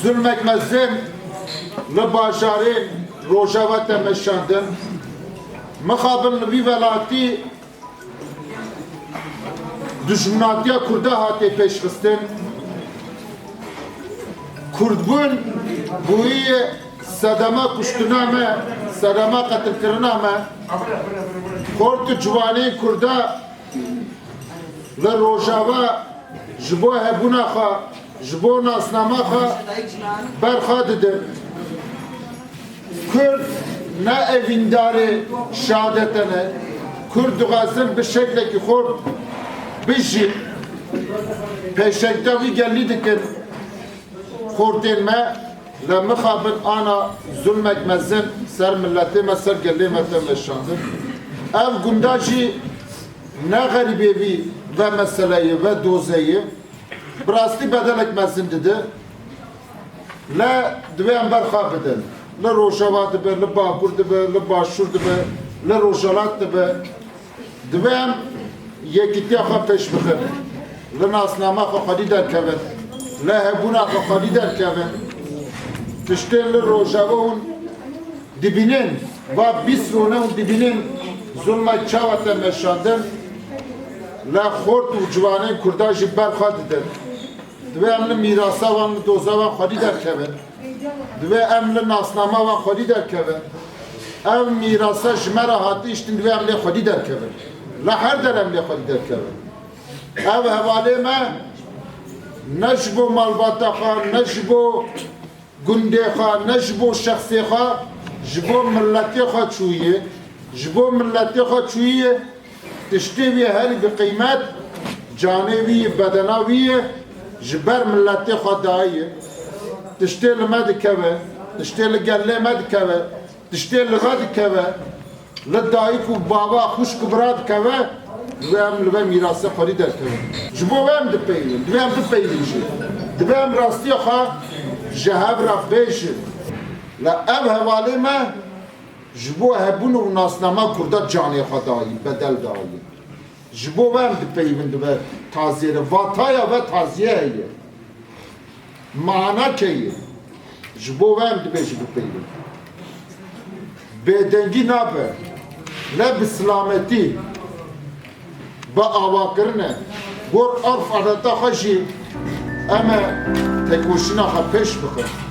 zulmekmezin li bajarê Rojava te meşandin mixabin li vî welatî dijminatiya Kurda hatê pêşxistin Kurdbûn bûyê sedema kuştina me sedema qetilkirina me xort û ciwanên Kurda li Rojava ji bo hebûna xwe ji bo nasnama xwe berxa didin Kurd ne evîndarê şehadete ne Kurd dixwazin bi şeklekî xort bijîn pêşekte wî gelî dikin xortên me li mixabin ana zulmek mezin ser milletê me ser gelê me te meşandin ev gunda jî ne xerîbê wî ve meseleyê ve dozeyê bi rastî bedelek mezin didi le divê em berxa bidin li Rojava dibe, li Bakur dibe, li Başûr dibe, li Rojhilat dibe divê em yekîtiya xwe pêş bixin li nasnama xwe xwedî derkevin li hebûna xwe xwedî derkevin tiştên li Rojava hûn dibînin va bîst rûne hûn dibînin zulmek çawa te meşandin li xort û ciwanên Kurda jî berxa didin divê em li mîrasa wan li doza wan xwedî derkevin divê em li nasnama wan xwedî derkevin ev mîrasa ji me re hatî îştin divê em lê xwedî derkevin li her der em lê xwedî derkevin ev hevalê me ne ji bo malbata xwe ne ji bo gundê xwe ne ji bo şexsê xwe ji bo milletê xwe çûyî ji bo milletê xwe çûyî tiştê wî herî bi qîmet canê wî bedena wî ji ber milletê xwe dayî tiştê li me dikeve tiştê li gelê me dikeve tiştê li me dikeve li dayîk û baba xwişk û bira dikeve divê em li ve mîrasê xwedî derkevin ji bo em dipeyvin divê em bipeyvin jî divê em rastiya xwe ji hev re bêjin li ev hevalê me ji bo hebûn û nasnama Kurda canê xwe dayî bedel dayî ji bo em dipeyvin dibe taziyê re vataya ve taziye heye mana keye ji bo em dibêjin bipeyvin bêdengî nabe ne bi silametî bi avakirinê gor erf adeta xwe jî em e tekoşîna xwe pêş bixin